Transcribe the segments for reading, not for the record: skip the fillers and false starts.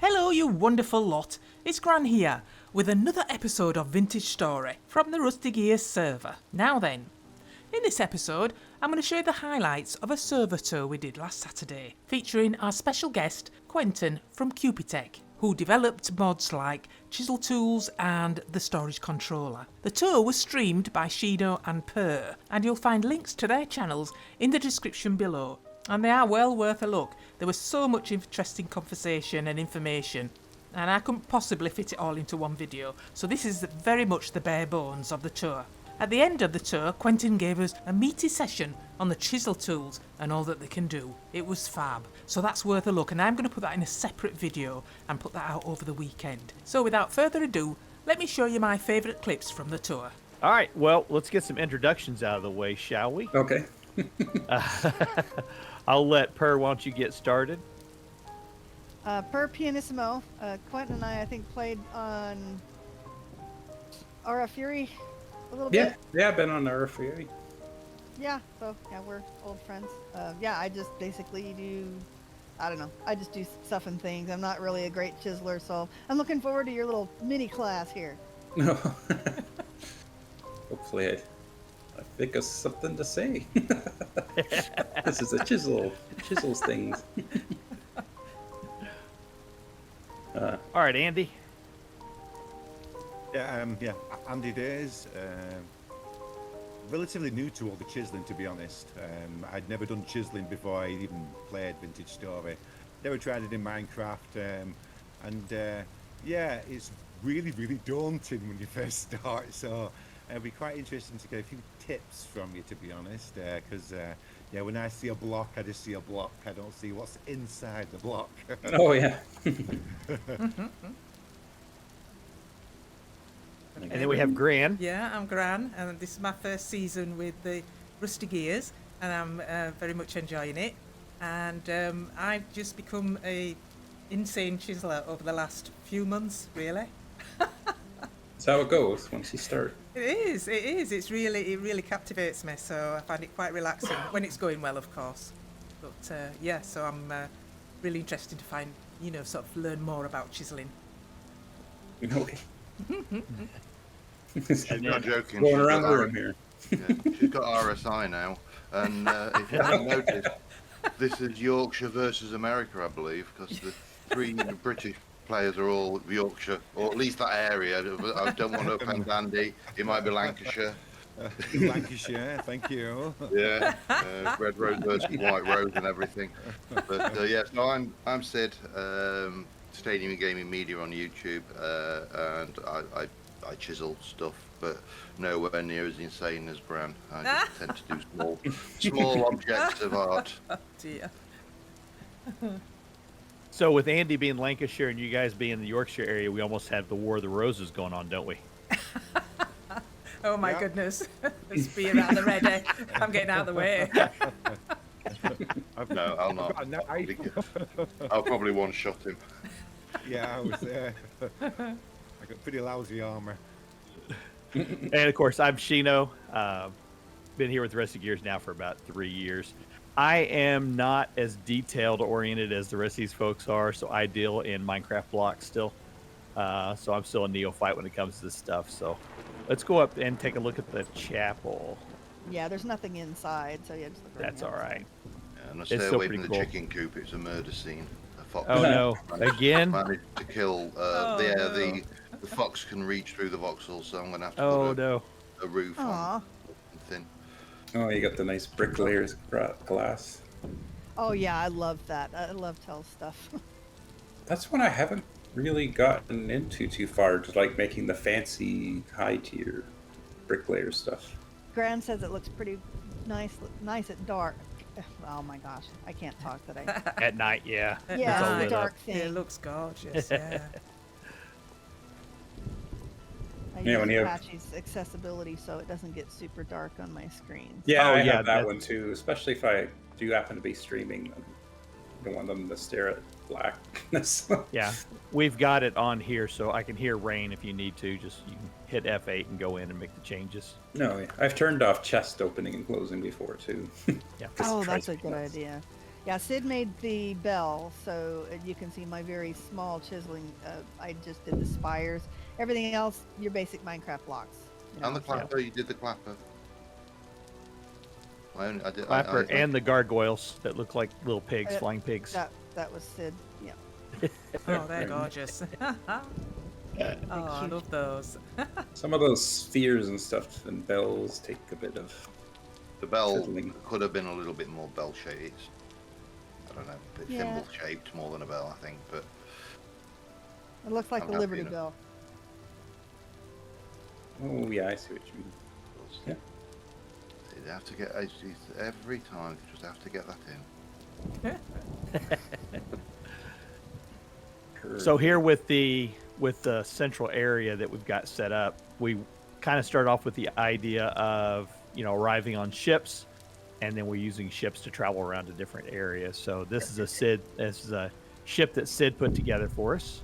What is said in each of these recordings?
Hello you wonderful lot, it's Gran here with another episode of Vintage Story from the Rusty Gears server. Now then, in this episode I'm going to show you the highlights of a server tour we did last Saturday featuring our special guest Quentin from QPTech, who developed mods like chisel tools and the storage controller. The tour was streamed by Shino and Per, and you'll find links to their channels in the description below. And they are well worth a look. There was so much interesting conversation and information, and I couldn't possibly fit it all into one video, so this is very much the bare bones of the tour. At the end of the tour, Quentin gave us a meaty session on the chisel tools and all that they can do. It was fab, so that's worth a look, and I'm going to put that in a separate video and put that out over the weekend. So without further ado, let me show you my favourite clips from the tour. Alright, well, let's get some introductions out of the way, shall we? Okay. I'll let Per, why don't you get started? Per Pianissimo, Quentin and I think, played on RF Fury a little bit. Yeah, I've been on RF Fury. Yeah, so yeah, we're old friends. Yeah, I just basically do, I don't know, I just do stuff and things. I'm not really a great chiseler, so I'm looking forward to your little mini class here. No. Hopefully I think of something to say. This is a chisels things. All right, Andy. Yeah, Andy Days. Relatively new to all the chiseling, to be honest. I'd never done chiseling before I even played Vintage Story. Never tried it in Minecraft, yeah, it's really, really daunting when you first start. So it'll be quite interesting to get a few tips from you, to be honest, because yeah, when I see a block, I just see a block. I don't see what's inside the block. Oh yeah. And then we have Gran. Yeah, I'm Gran, and this is my first season with the Rusty Gears, and I'm very much enjoying it. And I've just become a insane chiseler over the last few months, really. That's how it goes once you start. It is. It really captivates me, so I find it quite relaxing when it's going well, of course. But yeah, so I'm really interested to find, sort of learn more about chiseling. Okay. She's not joking. Going around the room here. Yeah, she's got RSI now, and if you haven't noticed, this is Yorkshire versus America, I believe, because the three British players are all Yorkshire, or at least that area. I don't want to offend Andy. It might be Lancashire. Lancashire, thank you. Yeah, Red Rose versus White Rose and everything. But yeah, so I'm Sid, Stadium Gaming Media on YouTube, and I chisel stuff, but nowhere near as insane as Gran. I just tend to do small objects of art. Oh dear. So with Andy being Lancashire and you guys being in the Yorkshire area, we almost have the War of the Roses going on, don't we? Oh my goodness. This beer out of the ready. I'm getting out of the way. No, I'll not. I'll probably one-shot him. Yeah, I was there. I got pretty lousy armor. And of course, I'm Shino. Been here with Rusty Gears now for about 3 years. I am not as detailed oriented as the rest of these folks are, so I deal in Minecraft blocks still. So I'm still a neophyte when it comes to this stuff. So let's go up and take a look at the chapel. Yeah, there's nothing inside, so yeah, just look around. That's all right. Yeah, and I It's stay still away pretty from the cool. chicken coop. It's a murder scene. A fox Oh no! Again? managed to kill. The fox can reach through the voxels, so I'm gonna have to Oh put no! a roof Aw. on something. Oh, you got the nice brick layers glass. Oh yeah, I love that. I love tell stuff. That's one I haven't really gotten into too far, just like making the fancy high tier brick layer stuff. Gran says it looks pretty nice at dark. Oh my gosh, I can't talk today. At night, yeah. Yeah, It's all it's the lit dark up. thing. It looks gorgeous, yeah. I Yeah, use when you have- Apache's accessibility so it doesn't get super dark on my screen. Yeah, Oh, I yeah, have that that- one too, especially if I do happen to be streaming. I don't want them to stare at blackness. Yeah, we've got it on here, so I can hear rain if you need to. Just you can hit F8 and go in and make the changes. No, I've turned off chest opening and closing before too. Yeah. Oh, that's a good idea. Yeah, Sid made the bell, so you can see my very small chiseling. I just did the spires. Everything else, your basic Minecraft blocks. And the clapper, you did the clapper. I did. Clapper and the gargoyles that look like little pigs, flying pigs. That was Sid. Yeah. Oh, they're gorgeous. Oh, I love those. Some of those spheres and stuff and bells take a bit of. The bell chiseling. could have been a little bit more bell shaped. I don't know, a bit thimble shaped more than a bell, I think. But It looks like I'm the happy Liberty enough. Bell. Oh yeah, I see what you mean. Yeah. You have to get every time. You just have to get that in. So here with the central area that we've got set up, we kind of start off with the idea of arriving on ships, and then we're using ships to travel around to different areas. So this is a ship that Sid put together for us,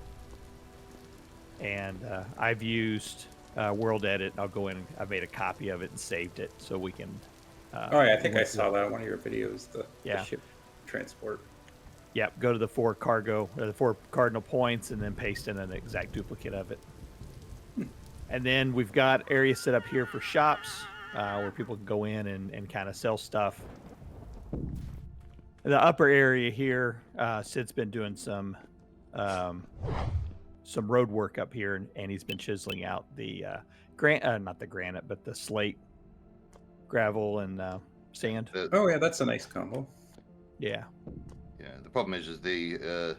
and I've used World Edit. I'll go in and I made a copy of it and saved it so we can. Oh yeah, I think I saw that in one of your videos. The ship transport. Yep, go to the four cardinal points and then paste in an exact duplicate of it. And then we've got areas set up here for shops where people can go in and kind of sell stuff. In the upper area here, Sid's been doing some road work up here, and he's been chiseling out the not the granite, but the slate, gravel, and sand. Oh yeah, that's a nice combo. Yeah. Yeah, the problem is the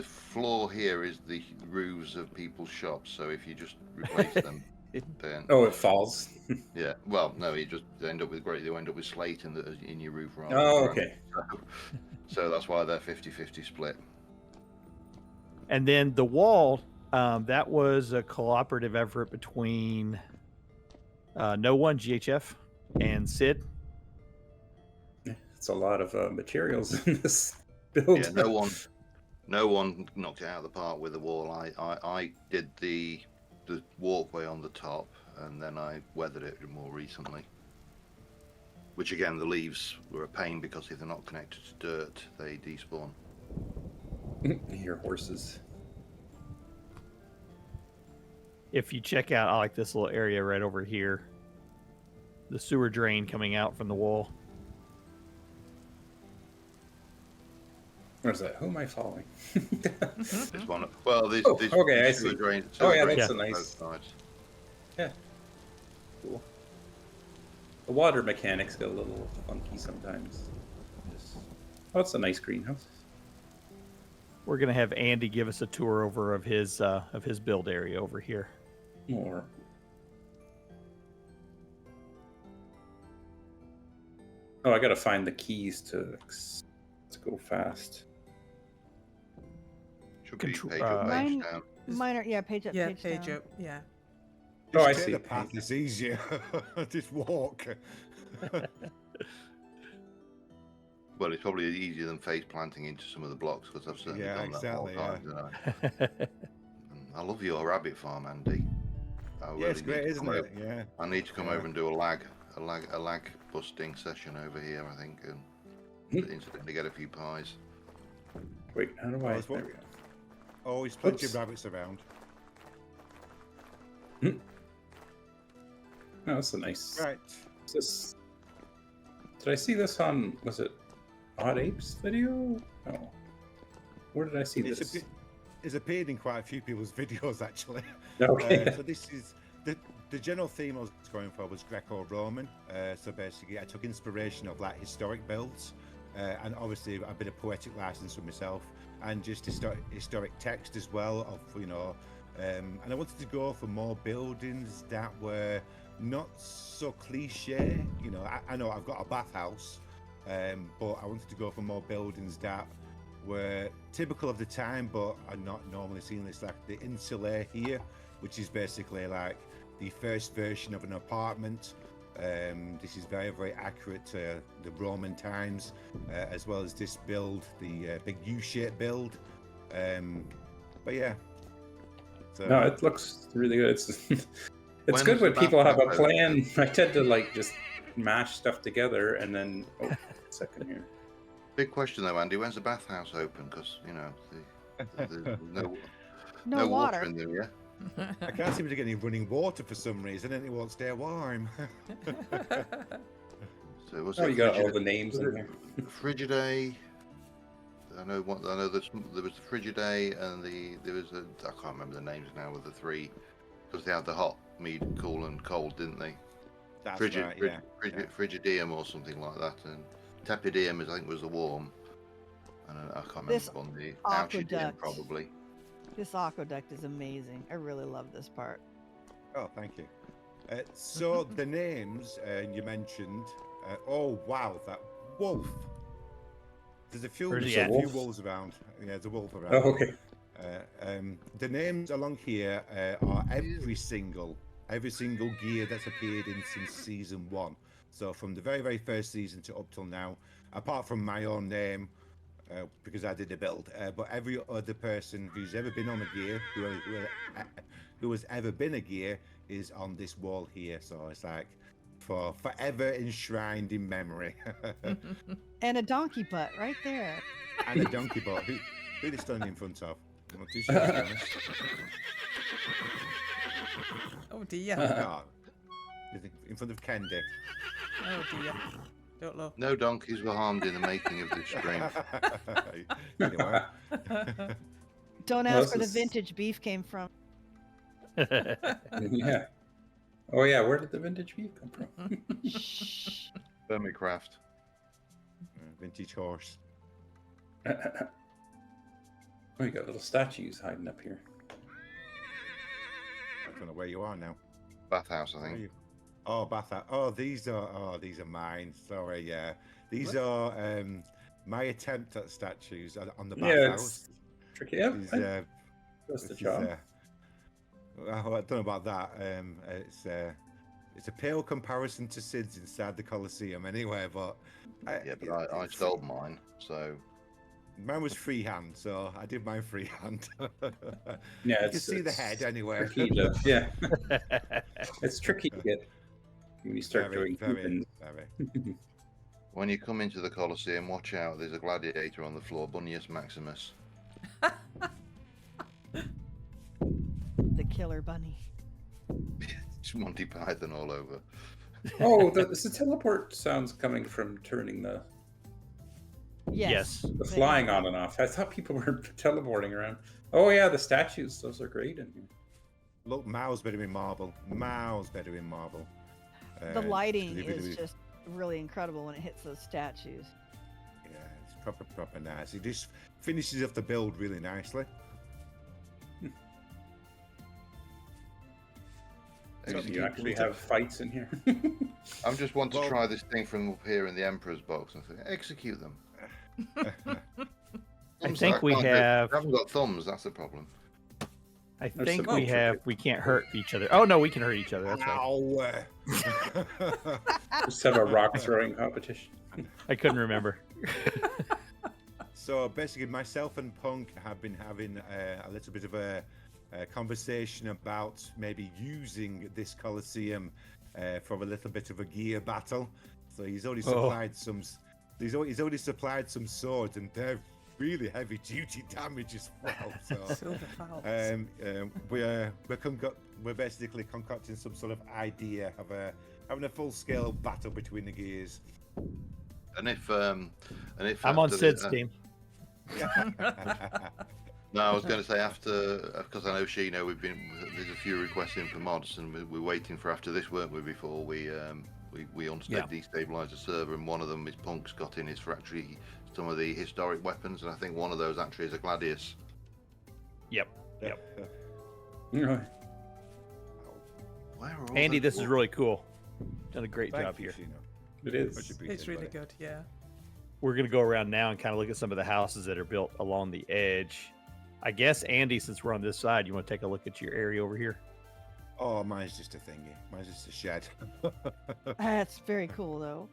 floor here is the roofs of people's shops. So if you just replace them, then it falls. yeah. Well, no, you just end up with slate in your roof. Rather Oh, than okay. So that's why they're 50-50 split. And then the wall, that was a cooperative effort between No One GHF and Sid. It's a lot of materials in this build. Yeah, no one knocked it out of the park with the wall. I did the walkway on the top, and then I weathered it more recently. Which again, the leaves were a pain because if they're not connected to dirt, they despawn. Your horses. If you check out, I like this little area right over here. The sewer drain coming out from the wall. What is that? Who am I following? This one. Well, this okay, I see. Drain, Oh yeah, drain that's on a both nice. sides. Yeah. Cool. The water mechanics get a little funky sometimes. Oh, it's a nice greenhouse. We're gonna have Andy give us a tour over of his build area over here. More. Oh, I gotta find the keys to go fast. Should be Control- page up, page Mine- down. Mine are, page up, Yeah, page page down. up. Yeah. Oh, I Just take see. the path that's easier. Just walk. Well, it's probably easier than face planting into some of the blocks because I've certainly done that more exactly, times than I love your rabbit farm, Andy. Yeah, it's great, isn't it? Yeah. I need to come over and do a lag busting session over here, I think, and incidentally get a few pies. Wait, how do I? Well, There we go. Always plenty of Oops. rabbits around. Oh, that's a nice. Right. Is this? Did I see this on? Was it Odd Apes video? No. Where did I see this? It's appeared in quite a few people's videos, actually. Okay. So this is the general theme I was going for was Greco-Roman. So basically, I took inspiration of like historic builds, and obviously a bit of poetic license for myself, and just historic text as well. And I wanted to go for more buildings that were not so cliche. I know I've got a bathhouse, but I wanted to go for more buildings that were typical of the time, but are not normally seen. It's like the insulae here, which is basically like the first version of an apartment. This is very, very accurate to the Roman times, as well as this build, the big U-shaped build. But yeah. So, No, it looks really good. It's When's good when the people have a bathroom plan. I tend to just mash stuff together and then second here. Big question though, Andy. When's the bathhouse open? Because there's No water. in there. Yeah. I can't seem to get any running water for some reason, and it won't stay warm. So what's Oh, you got all the names in here. Frigidae. I know there was the Frigidae and there was I can't remember the names now of the three, because they had the hot, medium, cool, and cold, didn't they? That's right, yeah. Frigidium or something like that, and Tepidium I think was the warm, and I can't This remember on the aqueduct. Alchidium probably. This aqueduct is amazing. I really love this part. Oh, thank you. So the names you mentioned. Oh wow, that wolf. There's a few wolves around. Yeah, there's a wolf around. Oh, okay. The names along here are every single gear that's appeared in since season 1. So from the very first season to up till now, apart from my own name, because I did the build, but every other person who's ever been on a gear, who has ever been a gear, is on this wall here. So it's like for forever enshrined in memory. And a donkey butt right there. And a donkey butt. Who they standing in front of? I'm not too sure, to be honest. Oh dear. No. In front of Kendi. Oh dear. Don't look. No donkeys were harmed in the making of this stream. Anyway. Don't Well, ask where the this is- vintage beef came from. Yeah. Oh yeah, where did the vintage beef come from? Shh. Vermicraft. Vintage horse. Oh, you got little statues hiding up here. I don't know where you are now. Bathhouse, I Where are think. you? Oh, Batha. Oh, these are mine. Sorry, yeah. These are my attempt at statues on the Yeah, bathhouse. it's tricky. Yeah, These, that's the this is, job. well, I don't know about that. It's a pale comparison to Sid's inside the Colosseum, anyway. But Yeah, but I stole mine, so mine was freehand, so I did mine freehand. Yeah, You can see the head anyway. Tricky to, yeah, it's tricky to get when you start doing very. when you come into the Colosseum, watch out. There's a gladiator on the floor, Bunnius Maximus. The killer bunny. It's Monty Python all over. Oh, the teleport sounds coming from turning the Yes. the flying on and off. I thought people were teleporting around. Oh yeah, the statues; those are great in here. Look, Mao's better in marble. Mao's better in marble. The lighting it's is just really incredible when it hits those statues. Yeah, it's proper nice. It just finishes off the build really nicely. So you actually have fights in here. I'm just want to Well- try this thing from up here in the Emperor's box and say, execute them. I think we can't do- have. I haven't got thumbs, that's the problem. I There's think some we hope for have. it. We can't hurt each other. Oh no, we can hurt each other. That's right. Ow! Just have a rock throwing competition. I couldn't remember. So basically, myself and Punk have been having a little bit of a conversation about maybe using this Colosseum for a little bit of a gear battle. So he's already supplied some. He's already supplied some swords, and they're really heavy duty damage as well. So Silver Falcons. we're basically concocting some sort of idea of having a full scale battle between the gears. And if I'm on after Sid's team. No, I was going to say after, because I know Shino, there's a few requests in for mods, and we're waiting for after this, weren't we? Before we destabilize the server, and one of them is Punk's got in is for actually some of the historic weapons, and I think one of those actually is a gladius. Yep. Right. Where are all Andy, those this is really cool. Done a great Thank job you, here. Shino. It is. Much appreciated, It's really buddy. good, yeah. We're gonna go around now and kind of look at some of the houses that are built along the edge. I guess Andy, since we're on this side, you want to take a look at your area over here? Oh, mine's just a thingy. Mine's just a shed. That's very cool, though.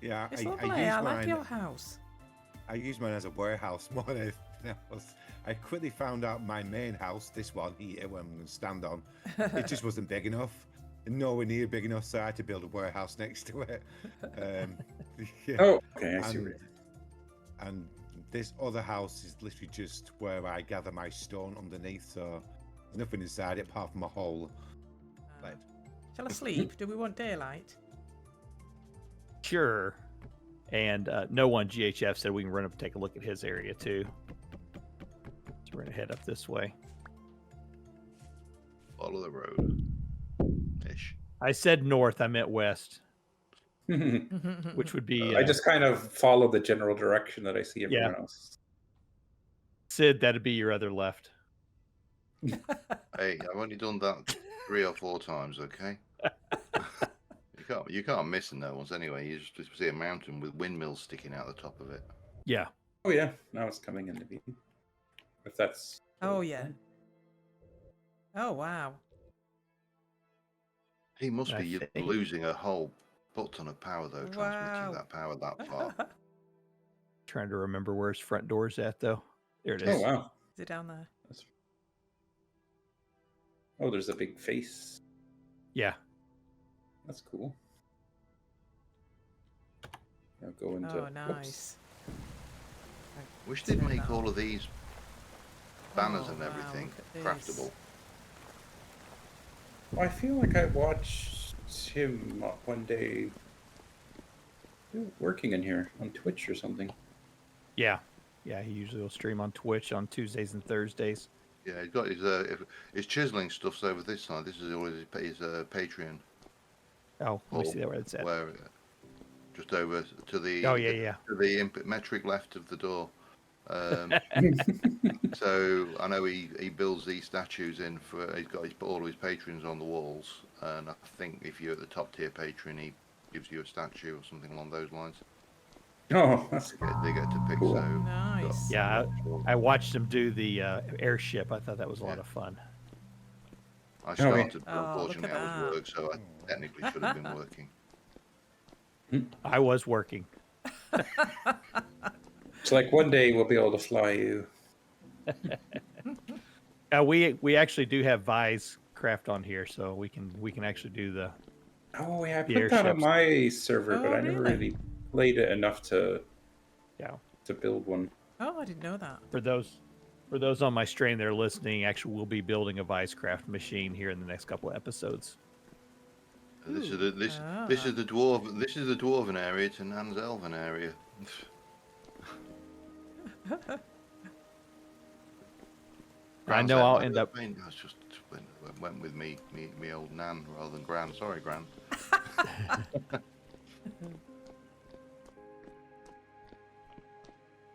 Yeah, It's I lovely. use I like mine. your house. I use mine as a warehouse more than anything else. I quickly found out my main house, this one here, where I'm going to stand on, it just wasn't big enough. Nowhere near big enough, so I had to build a warehouse next to it. Yeah. Oh, okay, I see. And, and this other house is literally just where I gather my stone underneath, so there's nothing inside it apart from a hole. Like, Shall I sleep? Do we want daylight? Sure. And no one GHF said we can run up and take a look at his area too. So we're gonna head up this way. Follow the road. Ish. I said north, I meant west, which would be I just kind of follow the general direction that I see everyone Yeah. else. Sid, that'd be your other left. Hey, I've only done that 3 or 4 times, okay? You can't miss in those ones anyway. You just see a mountain with windmills sticking out the top of it. Yeah. Oh yeah, now it's coming into view. If that's. Oh, yeah. Oh, wow. He must I be think- losing a whole butt ton of power though, Wow. transmitting that power that far. Trying to remember where his front door's at though. There it is. Oh wow. Is it down there? Oh, there's a big face. Yeah. That's cool. Now go into. Oh, whoops. nice. Wish they'd Turn make that all on. of these banners Oh, and wow, everything look at this. craftable. Well, I feel like I watched him one day working in here on Twitch or something. Yeah. Yeah, he usually will stream on Twitch on Tuesdays and Thursdays. Yeah, he's got his chiseling stuff's over this side. This is all his Patreon. Oh, let me Or see that where it's at. where just over to the Oh, yeah. to the metric left of the door. So I know he builds these statues in for. He's put all of his patrons on the walls, and I think if you're at the top tier patron, he gives you a statue or something along those lines. Oh, that's They get to pick. Cool. So Nice. Yeah, I watched him do the airship. I thought that was a lot Yeah. of fun. I yeah. started, but Oh, look unfortunately at I was that. work, so I technically should have been working. I was working. it's like one day we'll be able to fly you. We actually do have Vi's craft on here, so we can actually do the. Oh yeah, I The put that on airships. my server, Oh, but I never really? really played it enough to Yeah. build one. Oh, I didn't know that. For those on my stream that are listening, actually we'll be building a Vicecraft machine here in the next couple of episodes. This is the Ah. this is the dwarven area to Nan's elven area. I know I'll end up. I was just went with me old Nan rather than Gran. Sorry, Gran.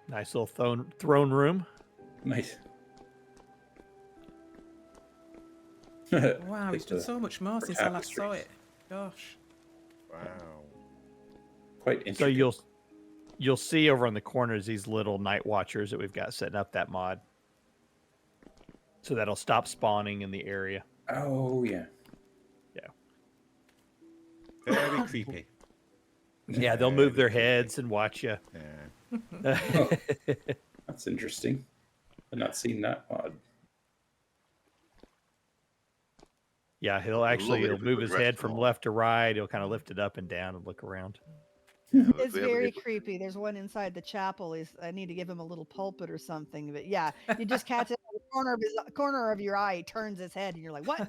Nice little throne room. Nice. Wow, he's done so much more since I last saw it. Gosh. wow. Quite So interesting. you'll see over in the corners these little night watchers that we've got setting up that mod. So that'll stop spawning in the area. Oh yeah. Very creepy. Yeah, they'll move their heads and watch you. Yeah. That's interesting. I've not seen that mod. Yeah, he'll love actually it he'll if we move could his rest head them from all. left to right. He'll kind of lift it up and down and look around. It's If we ever very get- creepy. There's one inside the chapel. I need to give him a little pulpit or something. But yeah, you just catch it in the corner of your eye. He turns his head, and you're like, "What?"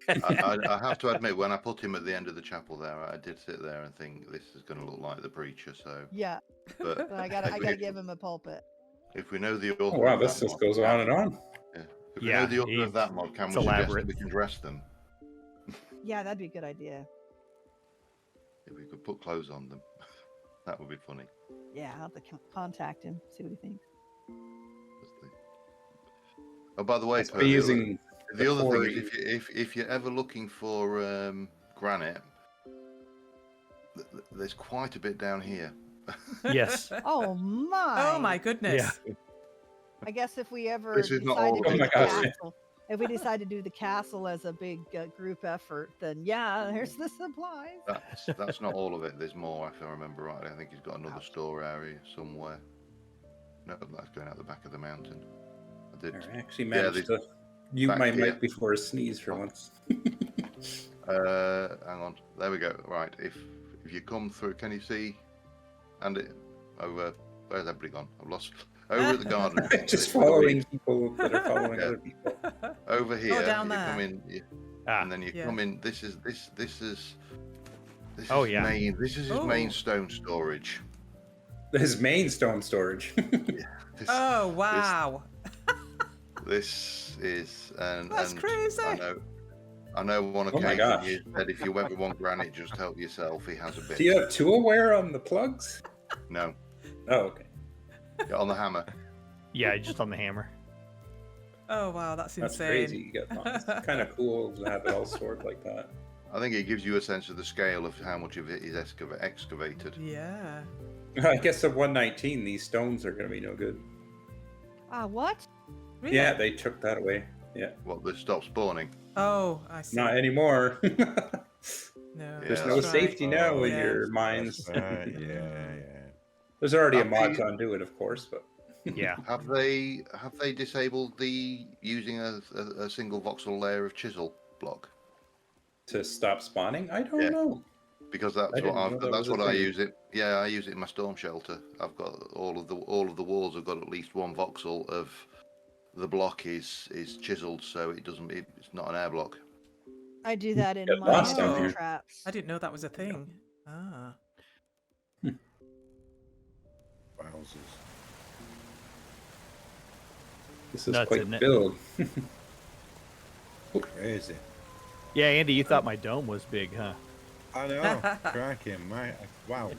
I have to admit, when I put him at the end of the chapel there, I did sit there and think this is going to look like the preacher. So, Yeah, but but I gotta give him a pulpit. if we know the author, Oh wow, of this that just mod, goes on and on. If we Yeah, know the author of that mod, can we it's suggest elaborate. that we can dress them? Yeah, that'd be a good idea. If we could put clothes on them, that would be funny. Yeah, I'll have to contact him, see what he thinks. Oh, by the way, Must Per, be using the other thing quarry. is if you're ever looking for granite, there's quite a bit down here. Yes. Oh my! Oh my goodness. I guess if we ever This is decide not all to of do it. the Oh my gosh. castle, if we decide to do the castle as a big group effort, then yeah, here's the supplies. That's not all of it. There's more, if I remember rightly. I think he's got another store area somewhere. No, that's going out the back of the mountain. I did. I actually managed they- to mute back my here. mic before a sneeze for once. Hang on. There we go. Right. If if you come through, can you see? And it over. Where's everybody gone? I've lost. Over at the garden. Just following people that are following other people. Over here, down you there. come in, and then you yeah. come in. This is Oh, yeah. This is his main stone storage. His main stone storage. This, Oh wow. This is That's and crazy. I know on Oh my occasion gosh. you said if you ever want granite, just help yourself. He has a bit. Do you have tool wear on the plugs? No, Oh, okay. on the hammer. Yeah, just on the hammer. Oh wow, that's That's insane. crazy. You get it's kind of cool to have it all stored like that. I think it gives you a sense of the scale of how much of it is excavated. Yeah. I guess at 119, these stones are going to be no good. What? Really? Yeah, they took that away. Yeah, What, they stop spawning? Oh, I see. not anymore. No. There's Yeah, no that's safety right. now in Yeah. your mines. Yeah. There's already a Have mod they- to undo it, of course, but Yeah. Have they disabled the using a single voxel layer of chisel block? to stop spawning, I don't Yeah. know. Because that's I didn't know that that's was a what I thing. use it. Yeah, I use it in my storm shelter. I've got all of the walls have got at least one voxel of the block is chiseled, so it's not an air block. I do that in Get my lost down here. traps. I didn't know that was a thing. Ah. Wowzers. This is Nuts, quite isn't the it? build. Crazy. Yeah, Andy, you thought my dome was big, huh? I know. Cracking, wow.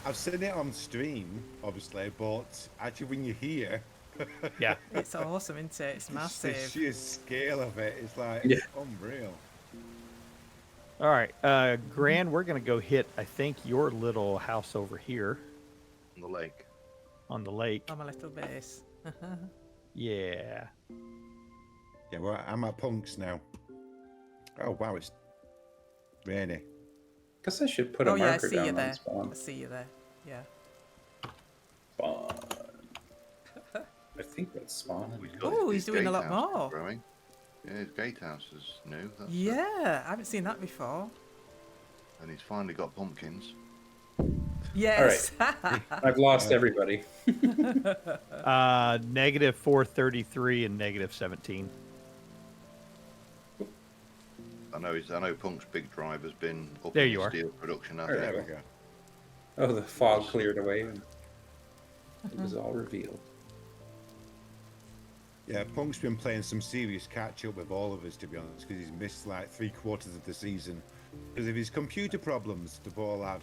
I've seen it on stream, obviously, but actually when you're here, Yeah. It's awesome, isn't it? It's the massive. sheer scale of it is like Yeah. unreal. All right, Gran, we're gonna go hit. I think your little house over here On the lake. on the lake. On my little base. Yeah. Yeah, well, I'm at Punks now. Oh wow, it's rainy. Guess I should put a Oh yeah, I marker see you down there. on spawn. I see you there. Yeah. Spawn. I think that's spawn. Oh, he's his doing a lot gatehouse is more. growing. Yeah, his gatehouse is new. That's Yeah, I haven't seen that before. and he's finally got pumpkins. Yes. I've lost everybody. Negative 433 and negative 17. I know Punk's big drive has been up There in you the are. steel production. There There Hasn't we it? go. Oh, the fog cleared away and it was all revealed. Yeah, Punk's been playing some serious catch up with all of us, to be honest, because he's missed like 3/4 of the season because of his computer problems, the poor lad.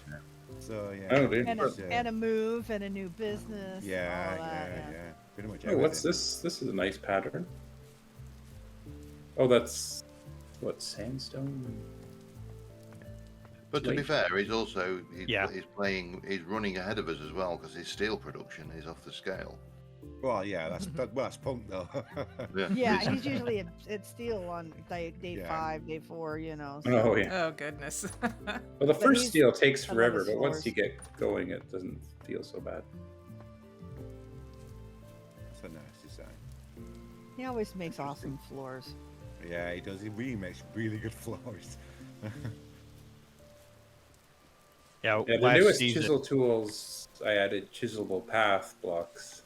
So yeah. Oh, dude. And a move and a new business. and Yeah, all that, yeah. Pretty much Oh, everything. what's this? This is a nice pattern. Oh, that's what, sandstone? But to be Late. fair, he's also Yeah. he's running ahead of us as well because his steel production is off the scale. Well, yeah, that's Punk though. Yeah, Yeah, he's usually at steel on day Yeah. 5, day 4, you know. So. Oh, yeah. Oh goodness. Well, the first he's steel takes above forever, his but once floors. you get going, it doesn't feel so bad. That's a nice design. He always makes awesome floors. Yeah, he does. He really makes really good floors. Yeah, Yeah, the last newest season. chisel tools, I added chiselable path blocks,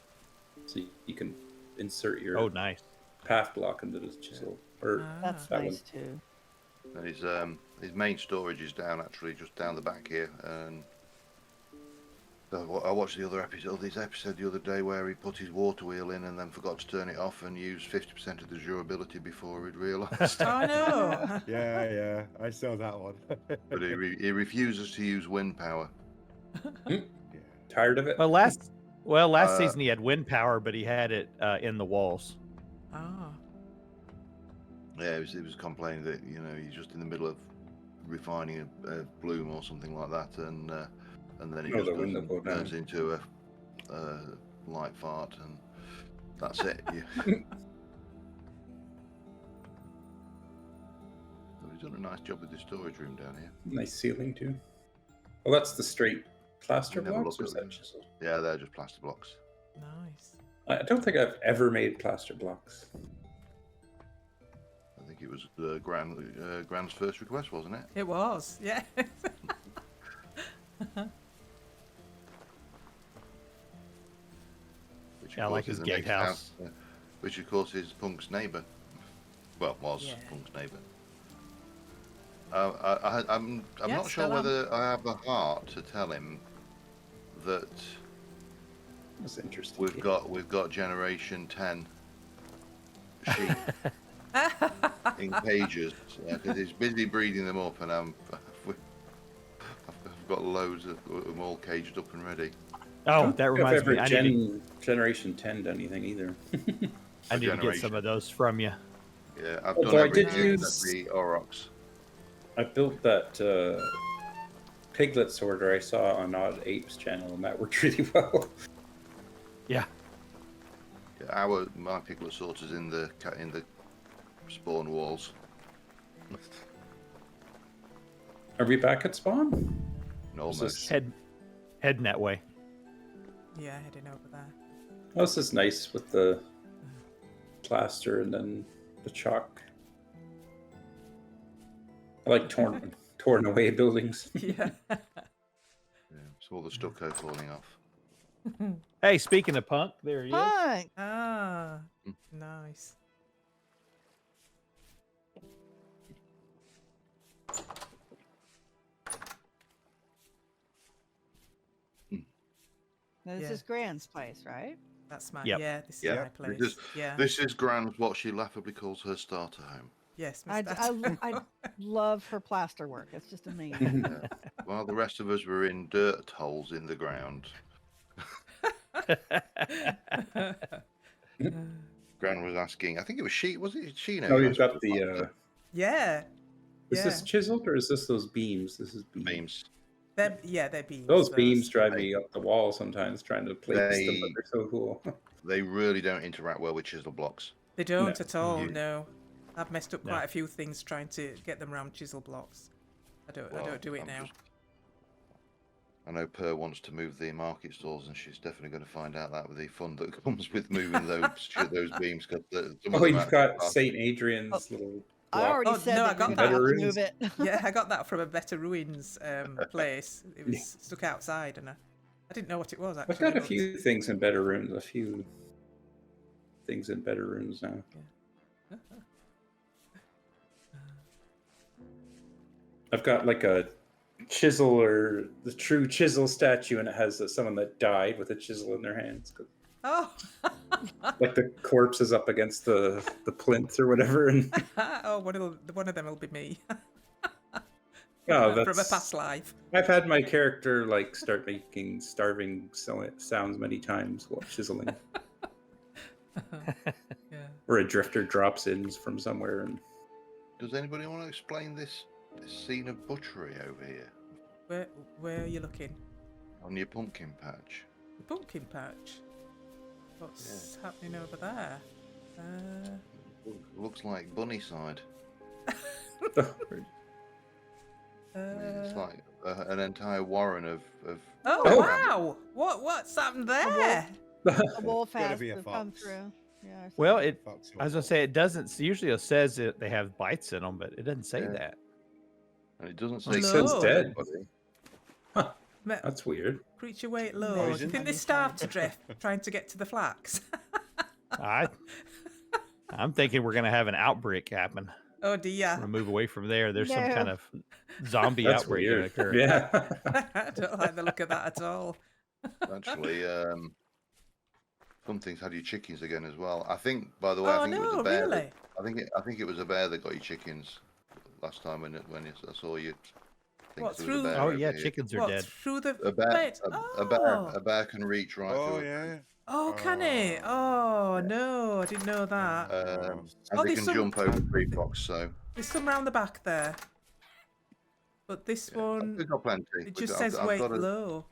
so you can insert your Oh, nice. path block into the chisel. Or That's that nice one. too. And his main storage is down actually just down the back here. And I watched the other episode, this episode the other day where he put his water wheel in and then forgot to turn it off and used 50% of the durability before he'd realised. Oh no. yeah, I saw that one. But he refuses to use wind power. Yeah. Tired of it? Well, last Uh, season he had wind power, but he had it in the walls. Oh. Yeah, he was complaining that he's just in the middle of refining a bloom or something like that, and then he Oh, just the wind will go down. turns into a light fart, and that's it. So he's done a nice job with the storage room down here. Nice ceiling, too. Well, that's the straight plaster Never blocks, or looked is at that them. chiseled? Yeah, they're just plaster blocks. Nice. I don't think I've ever made plaster blocks. I think it was Grand's first request, wasn't it? It was. Yeah. Which Yeah, I of like course his is the next gatehouse. which of course is Punk's neighbour. Well, was Yeah. Punk's neighbour. I'm Yeah, not sure still am. whether I have the heart to tell him that That's interesting. we've got Generation 10 sheep in cages because he's busy breeding them up, and I've got loads of them all caged up and ready. Oh, that reminds me. I need Generation 10 done anything either. to get some of those from you. Yeah, I've Although done I everything did except use- the Aurochs. I built that piglet sorter I saw on Odd Apes channel, and that worked really well. Yeah. Yeah, my piglet sorters in the spawn walls. Are we back at spawn? Almost. Heading that way. Yeah, heading over there. Oh, this is nice with the plaster and then the chalk. I like torn away buildings. Yeah. Yeah, it's all the stucco falling off. Hey, speaking of Punk, there he is. Punk. Ah, nice. Now, this Yeah. is Grand's place, right? That's my Yep. yeah. This is Yeah, my place. this- Yeah. This is Grand, what she laughably calls her starter home. Yes, I, Miss I love her plaster work. It's just amazing. While the rest of us were in dirt holes in the ground, Gran was asking. I think it was she. Was it Sheena? Oh, who you've asked got for the. Yeah. Is Yeah. this chiseled or is this those beams? This is beams. beams. They're beams. Those beams drive They- me up the wall sometimes trying to place them, They- but they're so cool. They really don't interact well with chisel blocks. They don't No. at all. You- No. I've messed up No. quite a few things trying to get them round chisel blocks. I don't Well, do it I'm now. just- I know Per wants to move the market stalls, and she's definitely going to find out that with the fun that comes with moving those beams. Because Oh, you've got St. Adrian's little. I block. already Oh, said no, I that got you're that. gonna have to Better move it. Yeah, I got that from a Better Ruins place. It was stuck outside, and I didn't know what it was actually. I've got a but- few things in better rooms. A few things in better rooms now. I've got like a chisel or the true chisel statue, and it has someone that died with a chisel in their hands. Oh, Like the corpse is up against the plinth or whatever, and oh, one of them will be me oh, from a that's. past life. I've had my character like start making starving sounds many times while chiseling, Yeah. or a drifter drops in from somewhere, and Does anybody want to explain this scene of butchery over here Where are you looking? on your pumpkin patch? The pumpkin patch. What's happening over there? Looks like bunny side. It's like an entire warren of Oh, Oh. wow! What's happened there? A wolf Gotta has be a to come fox. through. Yeah. or Well, something. it. Fox I was gonna say it doesn't. Usually, it says that they have bites in them, but it doesn't say Yeah. that. and it doesn't say it No. says Lord. dead. anybody. That's weird. Creature weight low. Do you Poison. think they starved to drift trying to get to the flax? I'm thinking we're gonna have an outbreak happen. Oh dear. We're gonna move away from there. There's some No. kind of zombie That's outbreak weird. gonna occur. Yeah. I don't like the look of that at all. Actually, some things had your chickens again as well. I think, by the way, Oh I think it was no, a bear. really? I think it was a bear that got your chickens last time when I saw you. I think What, there was a through- bear Oh over yeah, here. chickens are What, dead. through the A bear, bed? a bear can reach right Oh through. yeah. Oh, can it? Oh no, I didn't know that. And Oh, they there's can some- jump over tree blocks. So There's some round the back there. But this one, we've got plenty. it We've just got- says I've weight got a- low.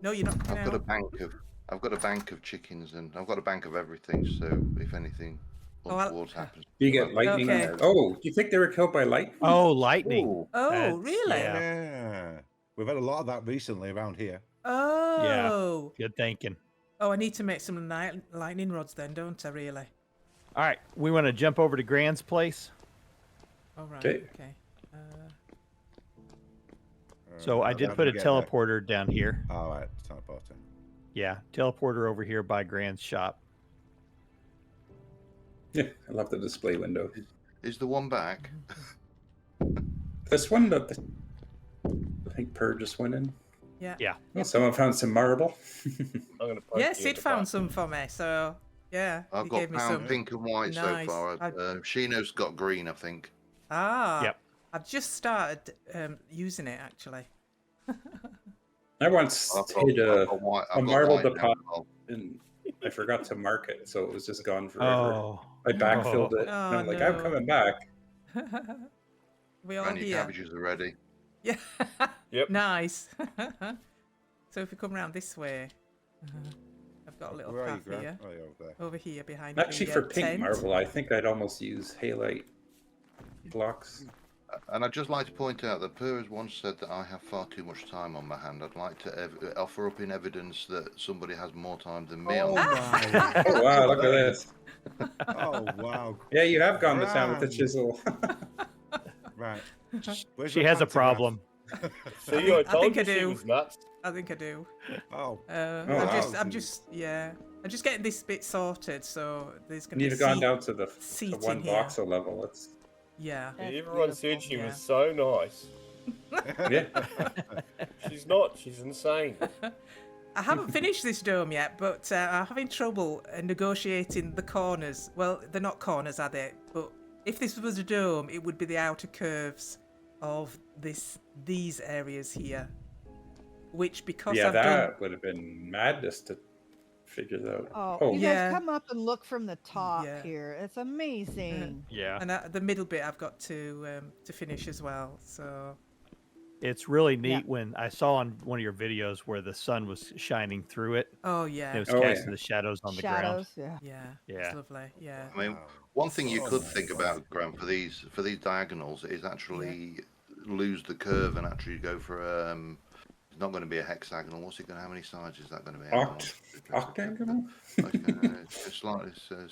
No, you're not I've got a coming out. I've got a bank of chickens, and I've got a bank of everything. So if anything Oh, I'll- untoward happens, Do you get lightning? Okay. Oh, do you think they were killed by lightning? Oh, lightning. Ooh. Oh, That's- really? Yeah. Yeah. We've had a lot of that recently around here. Oh. Good thinking. Oh, I need to make some lightning rods then, don't I, really? All right, we want to jump over to Grand's place. All right, Okay. okay. So I did how put do a we get there? teleporter down here. All right, teleporter. Yeah, teleporter over here by Grant's shop. Yeah, I love the display window. Is the one back? This one, I think Per just went in. Yeah. Yeah. Oh, someone found some marble. I'm gonna poke Yeah, you Sid in the found back. some for me, so yeah, I've he got gave me pound some. pink and white Nice. so far. I- Shino's got green, I think. Ah, Yep. I've just started using it actually. I once I've got, hid I've got white. a I've got marble white now deposit as well. and I forgot to mark it, so it was just gone forever. Oh. I backfilled it. Oh, And I'm like, I'm no. coming back. We all And your here. cabbages are ready. Yeah. Yep. Nice. So if we come round this way, I've got a little Where are you, path Grant? here. Oh, you're over there. Over here behind Actually, the for pink tent. marble, I think I'd almost use halite blocks. And I'd just like to point out that Per has once said that I have far too much time on my hand. I'd like to offer up in evidence that somebody has more time than me. Oh on my! Oh wow, look at this. Oh wow! Yeah, you have gone to town with the Grand. chisel. Right. Where's She my has a pantograph? problem. See, I told think you I she do. was nuts. I think I do. Oh, I'm wow. just getting this bit sorted. So there's gonna You'd be have gone down to the seat one in here. voxel level. It's Yeah. That's Everyone beautiful. said she Yeah. was so nice. yeah. She's not. She's insane. I haven't finished this dome yet, but I'm having trouble negotiating the corners. Well, they're not corners, are they? But if this was a dome, it would be the outer curves of these areas here. Which, because Yeah, I've that done... would have been madness to figure that out. Oh, you Yeah. guys come up and look from the top Yeah. here. It's amazing. Yeah. And the middle bit I've got to finish as well. So It's really neat Yeah. when I saw on one of your videos where the sun was shining through it. oh And yeah, it was Oh, casting yeah. the shadows on the ground. Shadows, yeah. yeah, Yeah. it's lovely. Yeah, I mean, wow. one thing you Oh could my think God. about, Graham, for these diagonals is actually lose the curve and actually go for it's not going to be a hexagonal. What's it going to? How many sides is that going to be? Octagonal? It's like it says.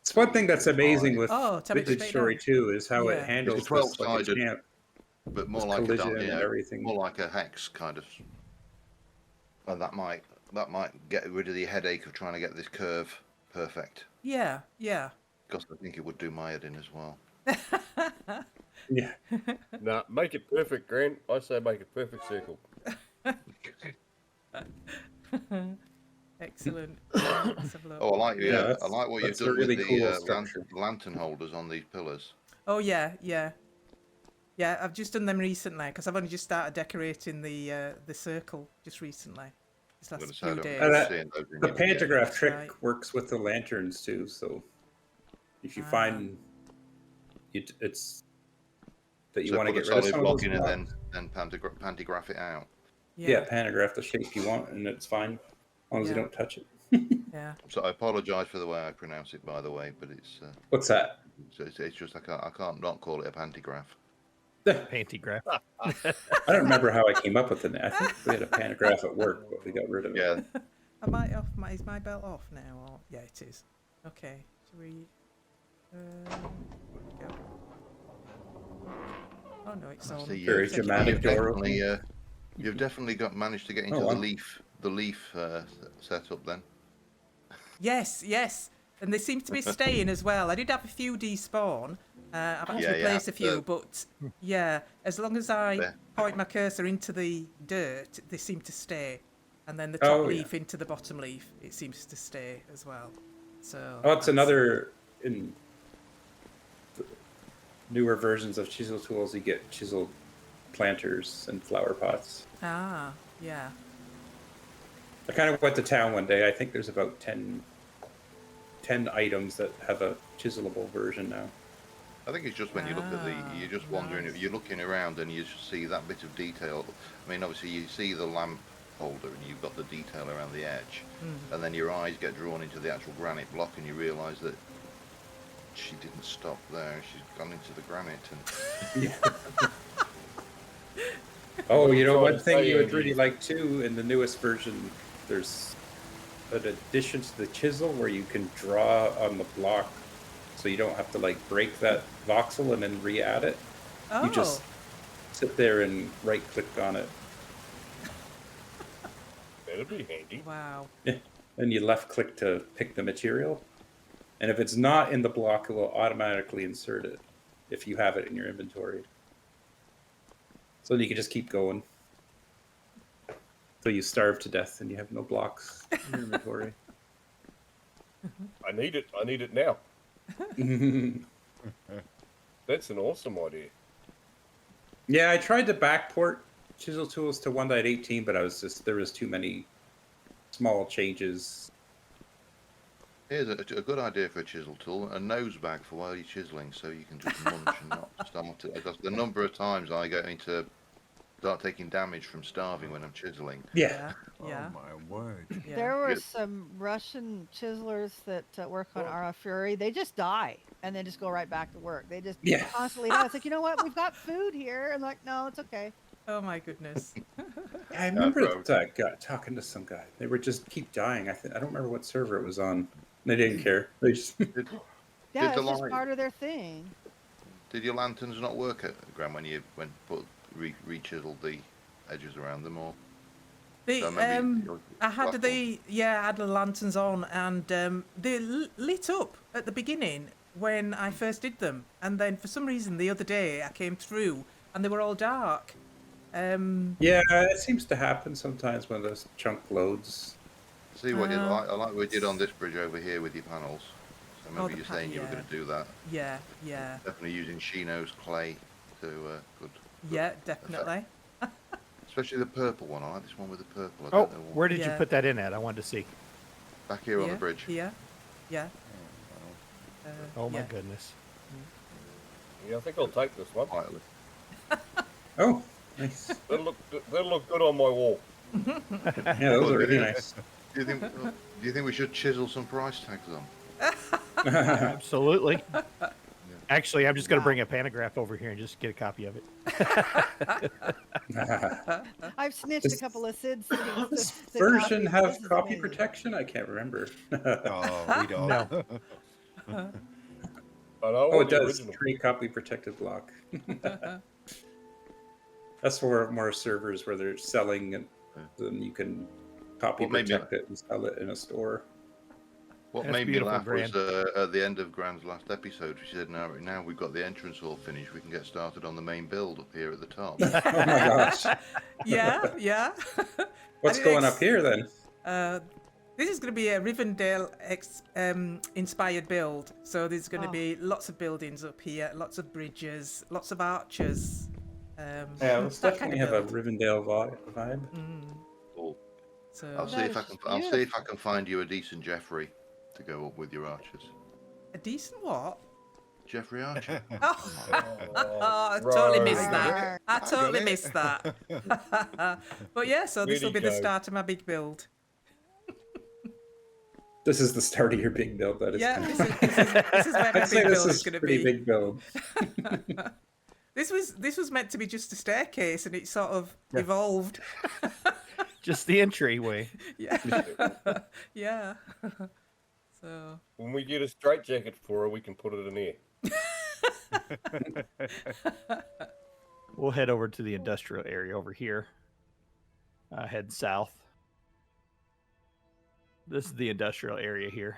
It's one thing that's amazing with Oh, tell me to Vintage stay Story down. 2 is how Yeah. it handles It's a this like a 12-sided champ. But more With like a collision and everything. more like a hex kind of. And that might get rid of the headache of trying to get this curve perfect. yeah, yeah. Because I think it would do my head in as well. Yeah. Nah, make it perfect, Grant. I say make a perfect circle. Excellent. Let's have a look. Oh, I like Yeah, I that's- like what you've that's a done really with cool the structure. lantern holders on these pillars. Oh yeah, yeah, yeah. I've just done them recently because I've only just started decorating the circle just recently. This I'm gonna last say I few don't days. remember that- seeing those in The your video. pantograph trick right. works with the lanterns too, so if you Ah. find it's that you So want to put a get rid of solid some block of those in and blocks. then pantigraph it out. Yeah, pantograph the shape you want, and it's fine as long as you Yeah. don't touch it. yeah. So I apologise for the way I pronounce it, by the way, but it's What's that? it's just I can't not call it a pantigraph. Pantygraph. I don't remember how I came up with it. I think we had a pantograph at work, but we got rid of it. Yeah, Is my belt off now? Or... Yeah, it is. Okay. Shall we? Go. Oh no, it's on. see, Very dramatic door opening. You've definitely managed to get into Oh, wow. the leaf setup then. Yes, yes. And they seem to be staying as well. I did have a few despawn. I've actually Yeah, replaced a few, uh, but yeah, as long as I Yeah. point my cursor into the dirt, they seem to stay. And then the top Oh, yeah. leaf into the bottom leaf, it seems to stay as well. So. Oh, it's that's- another in the newer versions of chisel tools. You get chiseled planters and flower pots. Ah, yeah. I kind of went to town one day. I think there's about 10 items that have a chiselable version now. I think it's just when you look at you're just wondering, nice. if you're looking around and you just see that bit of detail. I mean, obviously you see the lamp holder and you've got the detail around the edge, and then your eyes get drawn into the actual granite block and you realise that she didn't stop there. She's gone into the granite and Oh, you know, Trying one to thing say, you would Andy. really like too in the newest version, there's an addition to the chisel where you can draw on the block, so you don't have to like break that voxel and then re-add it. Oh, You just sit there and right-click on it. That'd be handy. Wow. Yeah. And you left-click to pick the material. And if it's not in the block, it will automatically insert it if you have it in your inventory. So you can just keep going until you starve to death and you have no blocks in your inventory. I need it. I need it now. That's an awesome idea. Yeah, I tried to backport chisel tools to 1.18, but there was too many small changes. Here's a good idea for a chisel tool: a nose bag for while you're chiseling, so you can just munch and not start it. Because the number of times I go into start taking damage from starving when I'm chiseling. Yeah. Yeah. Oh my word. Yeah. There were Yeah. some Russian chiselers that work on RF Fury. They just die and then just go right back to work. They just Yeah. constantly die. It's like, you know what? We've got food here. And like, no, it's okay. Oh my goodness. I remember bro. that guy talking to some guy. They were just keep dying. I don't remember what server it was on. They didn't care. They just Did, Yeah, Did the it's just light- part of their thing. did your lanterns not work at Graham when you re-chiseled the edges around them, or? The So maybe your I had platform- I had the lanterns on, and they lit up at the beginning when I first did them, and then for some reason the other day I came through and they were all dark. yeah, it seems to happen sometimes when those chunk loads. See what you like. I like what we did on this bridge over here with your panels. So I remember the you pa- saying you were yeah. going to do that. Yeah, yeah, Definitely using Shino's clay to good. yeah, definitely. Especially the purple one. I like this one with the purple. I Oh, don't know where did you Yeah. put that in at? I wanted to see. back here on Yeah, the bridge. Yeah, yeah. Oh my yeah. goodness. Yeah, I think I'll take this one. Quietly. Oh, nice. That'll look good on my wall. Yeah, those are really nice. Do you think we should chisel some price tags on? Absolutely. Actually, I'm just going to bring a pantograph over here and just get a copy of it. I've snitched a Does couple of SIDs. This version have copy protection? I can't remember. Oh, we don't. No. I know. Oh, it the does. original. Tree copy protected block. That's for more servers where they're selling and then you can copy What made me- protect it and sell it in a store. What That's made me beautiful, laugh was Gran. at the end of Gran's last episode, she said, now we've got the entrance all finished, we can get started on the main build up here at the top. Oh my gosh. Yeah, yeah. What's I did going ex- up here then? This is going to be a Rivendell inspired build. So there's going to Oh. be lots of buildings up here, lots of bridges, lots of archers. Yeah, let's that definitely kind have of a Rivendell vibe. Cool. So I'll see if I can. I'll see if I can find you a decent Jeffrey to go up with your archers. a decent what? Jeffrey Archer. Oh, I totally missed that. Right. I totally it. missed that. But yeah, so this will be the Really, Joe? start of my big build. This is the start of your big build. That is. Yeah, kind this of- is where my I'd say big this build is is going to pretty be. big build. This was meant to be just a staircase, and it sort of evolved. Just the entryway. Yeah, yeah. So When we get a straight jacket for her, we can put it in here. We'll head over to the industrial area over here. Head south. This is the industrial area here.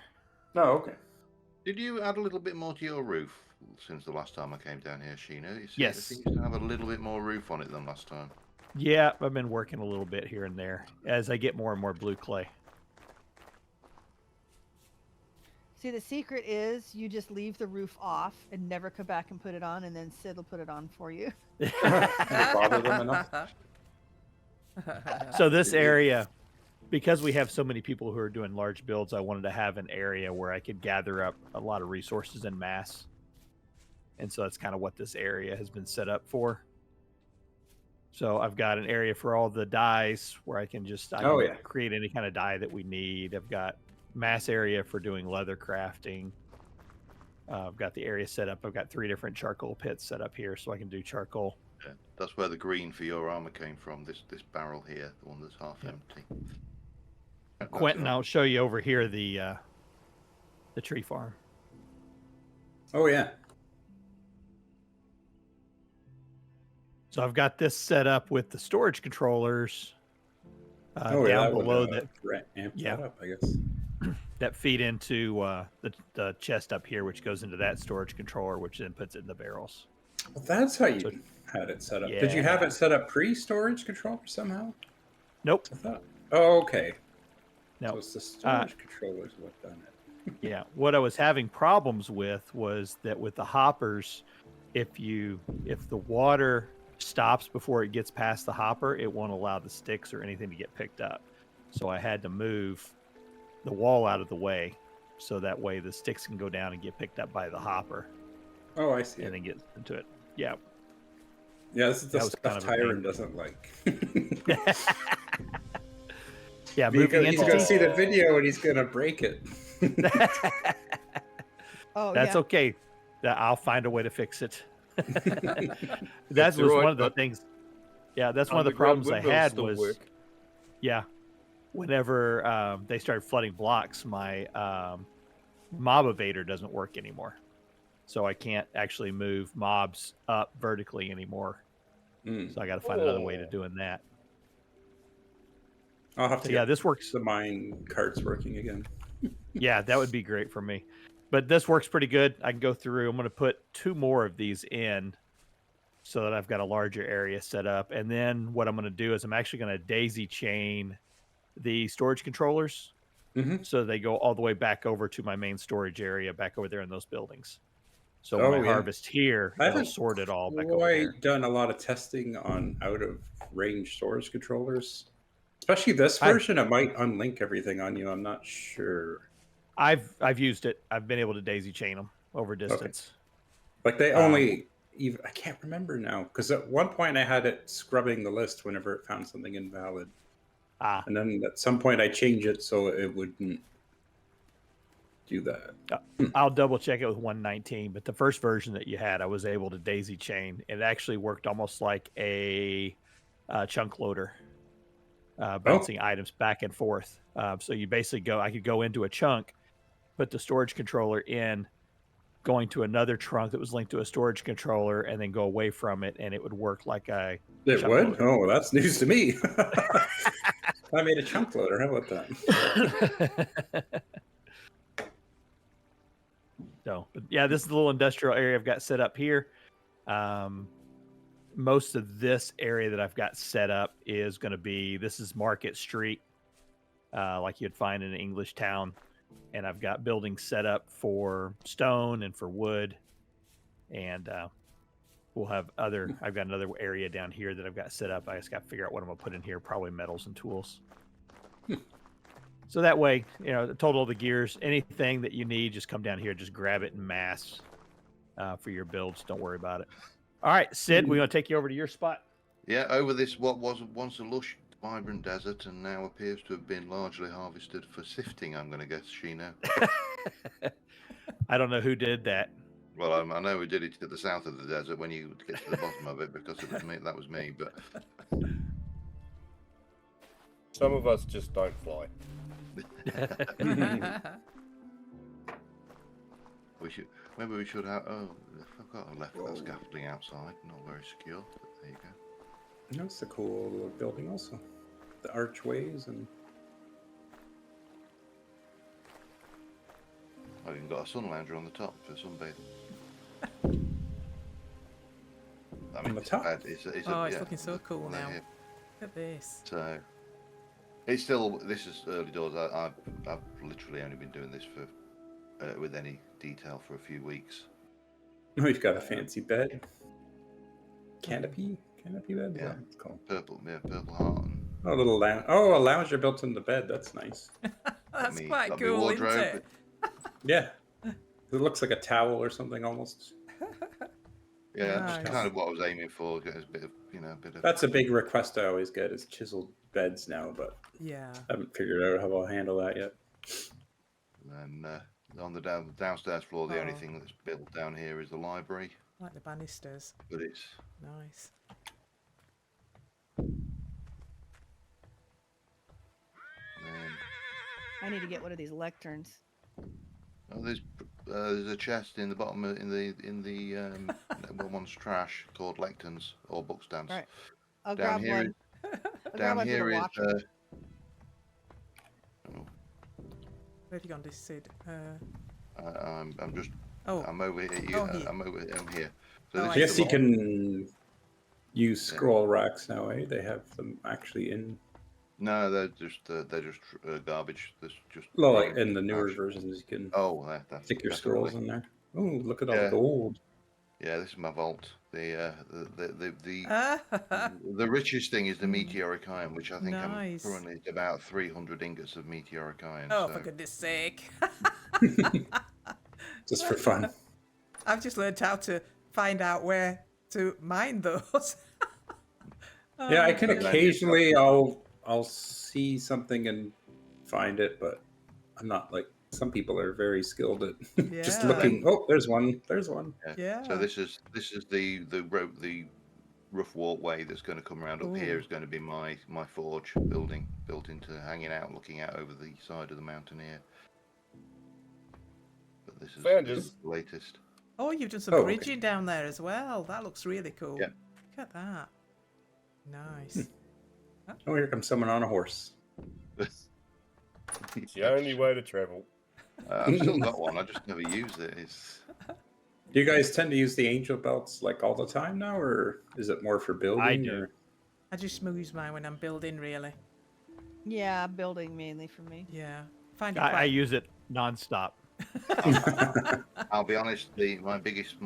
Oh, okay. Did you add a little bit more to your roof since the last time I came down here, Sheena? Yes. It seems to have a little bit more roof on it than last time. Yeah, I've been working a little bit here and there as I get more and more blue clay. See, the secret is you just leave the roof off and never come back and put it on, and then Sid will put it on for you. Bother them enough. So this area, because we have so many people who are doing large builds, I wanted to have an area where I could gather up a lot of resources en masse. And so that's kind of what this area has been set up for. So I've got an area for all the dyes where I can create any kind of dye that we need. I've got mass area for doing leather crafting. I've got the area set up. I've got 3 different charcoal pits set up here so I can do charcoal. Yeah, that's where the green for your armor came from. This barrel here, the one that's half empty. That's Quentin, it. I'll show you over here the tree farm. Oh yeah. So I've got this set up with the storage controllers Yeah, down that would, below that amp Yeah. that up, I guess. that feed into the chest up here, which goes into that storage controller, which then puts it in the barrels. Well, that's how you So- had it set up. Did you have Yeah. it set up pre-storage controller somehow? Nope. I thought. Oh, okay. No. So it's the storage controllers what done it. Yeah. What I was having problems with was that with the hoppers, if the water stops before it gets past the hopper, it won't allow the sticks or anything to get picked up. So I had to move the wall out of the way so that way the sticks can go down and get picked up by the hopper Oh, I see. and then get into it. Yeah. Yeah, this is the that was stuff kind of a pain. Tyron doesn't like. Yeah. Moving He's gonna entity. see the video and he's gonna break it. Oh, That's yeah. okay. I'll find a way to fix it. That That's was all right, one of the but things. Yeah, that's one of the Underground problems I windmills had still was, work. yeah, whenever they started flooding blocks, my mob evader doesn't work anymore. So I can't actually move mobs up vertically anymore. Mm. So I got to find another way to Oh. doing that. I'll have to So yeah, get this works. the mine carts working again. Yeah, that would be great for me. But this works pretty good. I can go through. I'm going to put 2 more of these in so that I've got a larger area set up. And then what I'm going to do is I'm actually going to daisy chain the storage controllers Mhm. so they go all the way back over to my main storage area back over there in those buildings. So Oh, when I yeah. harvest here, I it'll haven't sort it all back over there. quite done a lot of testing on out of range storage controllers. Especially this version, it might unlink everything on you. I'm not sure. I've used it. I've been able to daisy chain them over distance. Like they only even I can't remember now because at one point I had it scrubbing the list whenever it found something invalid, and then at some point I changed it so it wouldn't do that. I'll double check it with 119, but the first version that you had, I was able to daisy chain. It actually worked almost like a chunk loader, bouncing items back and forth. So you basically I could go into a chunk, put the storage controller in, going to another trunk that was linked to a storage controller, and then go away from it, and it would work like a It chunk would? loader. Oh, that's news to me. I made a chunk loader. How about that? So, but yeah, this is the little industrial area I've got set up here. Most of this area that I've got set up is going to be, this is Market Street, like you'd find in an English town. And I've got buildings set up for stone and for wood. And we'll have I've got another area down here that I've got set up. I just got to figure out what I'm going to put in here, probably metals and tools. So that way, total of the gears, anything that you need, just come down here, just grab it in mass for your builds. Don't worry about it. All right, Sid, we're going to take you over to your spot. Yeah, over this what was once a lush, vibrant desert and now appears to have been largely harvested for sifting, I'm going to guess, Shino. I don't know who did that. Well, I know we did it to the south of the desert when you get to the bottom of it because it was me. That was me, but Some of us just don't fly. maybe we should have. Oh, I forgot I left that scaffolding outside. Not very secure, but there you go. That's a cool little building also. The archways and I've even got a sun lounger on the top for sunbathing. I mean, On the it's top? bad. It's It's looking so cool one now. here. Look at this. So it's still, this is early doors. I've literally only been doing this for with any detail for a few weeks. we've got a fancy bed. Canopy bed? Is that Yeah. what it's called? Purple heart. And Oh, a little lounge. Oh, a lounger built in the bed. That's nice. That's me- quite got me cool, isn't wardrobe. it? Yeah. It looks like a towel or something almost. Yeah, Nice. that's kind of what I was aiming for. Get a bit of, a bit of. That's a big request I always get is chiseled beds now, but Yeah. I haven't figured out how I'll handle that yet. And on the downstairs floor, the only Oh. thing that's built down here is the library, Like the banisters. but it's Nice. um, I need to get one of these lecterns. there's there's a chest in the bottom in the one's trash called lecterns or book stands. All right. I'll Down grab here one. is- I'll grab Down one for the here is watcher. Where have you gone, this Sid? I'm just Oh, I'm over here. Oh, here. I'm here. So Oh, this I I is guess the you vault. can use scroll racks now, eh? They have them actually in. No, they're just garbage. There's just Well, like in the newer trash. versions, you can Oh, that's stick your definitely. scrolls in there. Oh, look at all the Yeah. gold. Yeah, this is my vault. The Ah, the richest thing is the meteoric iron, which I think Nice. I'm currently at about 300 ingots of meteoric iron. oh, so. for goodness sake. Just for fun. I've just learned how to find out where to mine those. Yeah, I can Okay. occasionally I'll see something and find it, but I'm not like some people are very skilled at just Yeah. looking. Oh, there's one. There's one. Yeah. So this is the rough walkway that's going to come around up here Ooh. is going to be my forge building built into hanging out, looking out over the side of the mountain here. But this is the latest. Oh, you've done some Oh, okay. bridging down there as well. That looks really cool. Yeah. Look at that. Nice. Oh, here comes someone on a horse. It's the only way to travel. I've still got one. I just never use it. It's Do you guys tend to use the angel belts like all the time now, or is it more for building? I do. Or... I just use mine when I'm building, really. Yeah, building mainly for me. Yeah. Find it I quite... use it nonstop. I'll be honest. My biggest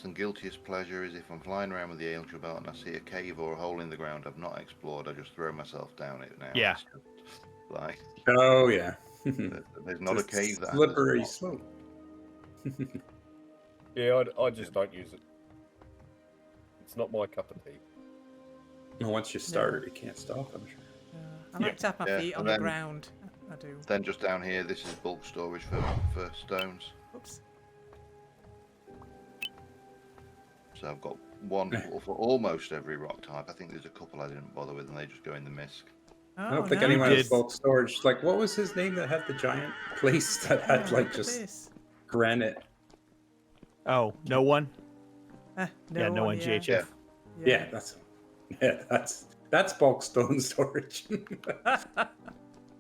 and guiltiest pleasure is if I'm flying around with the angel belt and I see a cave or a hole in the ground I've not explored, I just throw myself down it now. Yeah. It's just, like Oh yeah. there's not a Just cave that slippery has a slope. Yeah, I just don't use it. It's not my cup of tea. And once you start it, you can't stop. I'm sure. I like to have my Yeah, feet on and the then- ground. I do. Then just down here, this is bulk storage for stones. Oops. So I've got one for almost every rock type. I think there's a couple I didn't bother with, and they just go in the misc. Oh, I don't think nice. anyone has Did- bulk storage. Like, what was his name that had the giant place that Oh, had like look at just this. granite? Oh, no one? No Yeah, no one yeah. GHF. Yeah, that's bulk stone storage.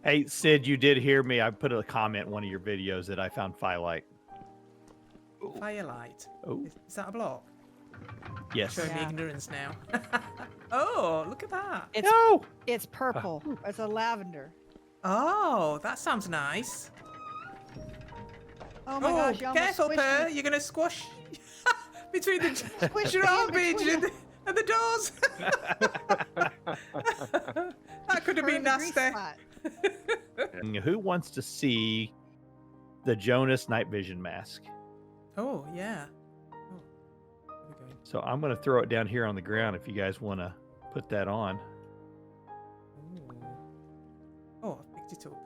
Hey, Sid, you did hear me. I put a comment in one of your videos that I found Firelight. Firelight. Oh, Is that a block? yes. Showing me Yeah. ignorance now. Oh, look at that. It's No! it's purple. It's a lavender. Oh, that sounds nice. Oh my gosh! You almost careful, squished Per. me. You're going to squash between the Squished me in garbage between and the doors. That could have Her been in the grease nasty. spot. Who wants to see the Jonas night vision mask? Oh, yeah. Oh, where are we going? So I'm going to throw it down here on the ground if you guys want to put that on. Ooh. Oh, I've picked it up.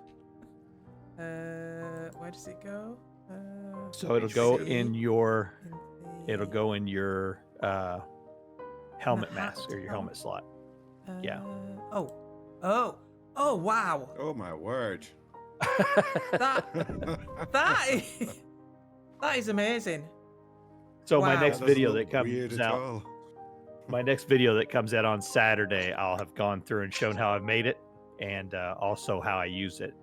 Where does it go? So it'll go see. in your In it'll the- go in your helmet hat mask or your helmet slot. yeah. Oh, wow. Oh my word. That that is amazing. So my Wow. next That video doesn't that look weird comes at out, all. my next video that comes out on Saturday, I'll have gone through and shown how I made it and also how I use it.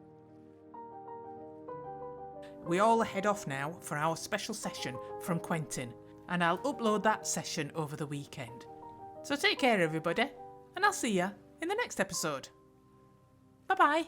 We all head off now for our special session from Quentin, and I'll upload that session over the weekend. So take care, everybody, and I'll see ya in the next episode. Bye bye.